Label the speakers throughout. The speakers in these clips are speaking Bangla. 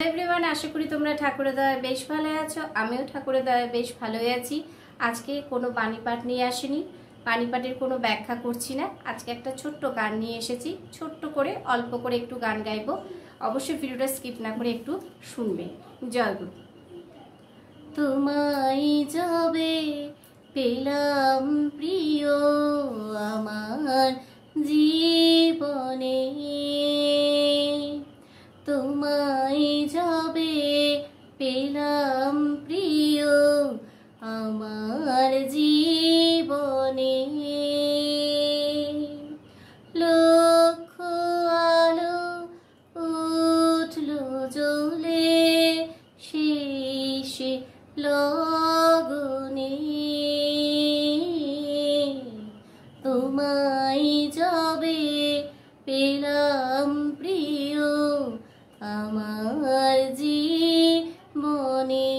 Speaker 1: এভরিওয়ান, আশা করি তোমরা ঠাকুরের দয়ায় বেশ ভালো আছো। আমিও ঠাকুরের দয়ায় বেশ ভালোই আছি। আজকে কোনো বাণীপাঠ নিয়ে আসিনি, বাণীপাঠের কোনো ব্যাখ্যা করছি না। আজকে একটা ছোট্ট গান নিয়ে এসেছি, ছোট্ট করে অল্প করে একটু গান গাইবো। অবশ্যই ভিডিওটা স্কিপ না করে একটু শুনবে। জয়গুরু। তোমায় যাবে পেলাম প্রিয় আমার জীবনে, তোমায় যাবে পেলাম প্রিয় আমার জীবনে। লক্ষ আলো উঠলো জ্বলে শেষে লগনে, তোমায় যাবে পেলাম প্রিয় আমার জীবনে।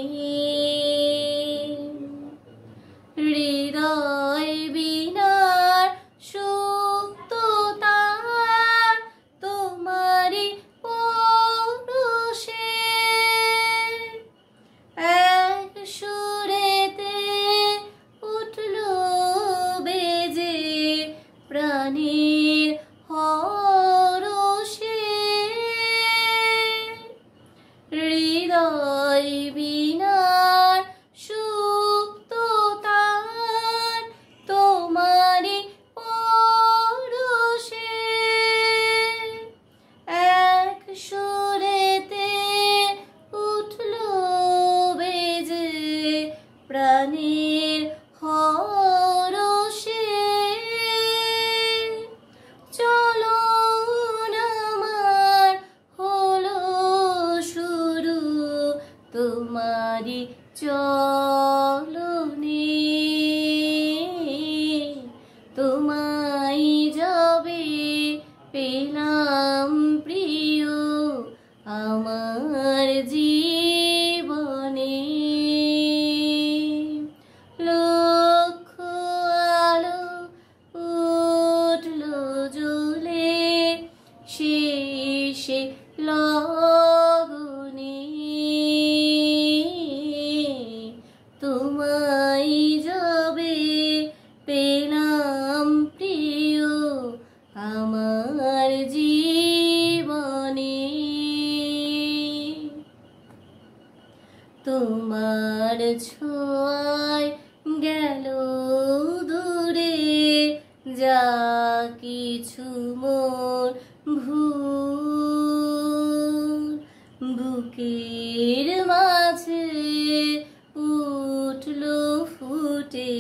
Speaker 1: হৃদয় বিনার সুপ্ত তার তোমারি পরশে, এক সুরেতে উঠল বেজে প্রাণীর হরষে। হৃদয় বিনার সুপ্ত তার তোমারি পরশে, এক সুরেতে উঠল বেজে প্রাণীর হরষে। চলো আমার হলো শুরু তোমারি চলনে, তোমায় যাবে পেলাম প্রিয় আমার জীবনে। লক্ষ আলো উঠলো জ্বলে শেষে লগনে, তোমায় যাবে পেলাম প্রিয় আমার জীবনে। তোমার ছোঁয়ায় গেল দূরে যা কিছু মোর ভুল, বুকের মাঝে উঠলো ফুটে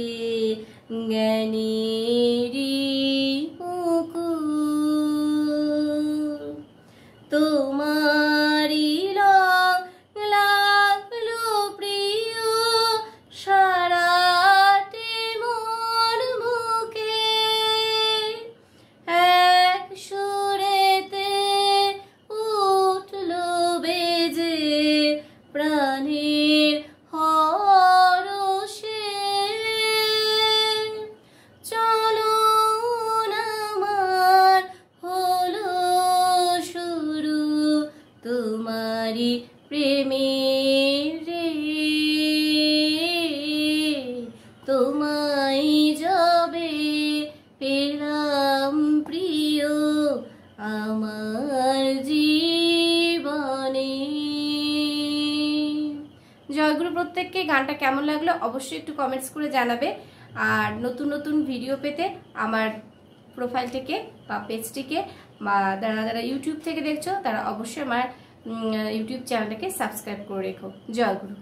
Speaker 1: জ্ঞানেরই মুকুল। তোমারি লাগলো প্রিয় সারাটি মন বুকে, এক সুরেতে উঠলো বেজে প্রাণীর হরষে। চলো আমার হলো শুরু তোমারি প্রেমের রে, তোমায় যাবে পেলাম প্রিয় আমার জীবনে। জয়গুরু। প্রত্যেককে গানটা কেমন লাগলো অবশ্যই একটু কমেন্টস করে জানাবে। আর নতুন নতুন ভিডিও পেতে আমার প্রোফাইলটিকে বা পেজটিকে বা যারা ইউটিউব থেকে দেখছো তারা অবশ্যই আমার ইউটিউব চ্যানেলটাকে সাবস্ক্রাইব করে রেখো। জয়গুরু।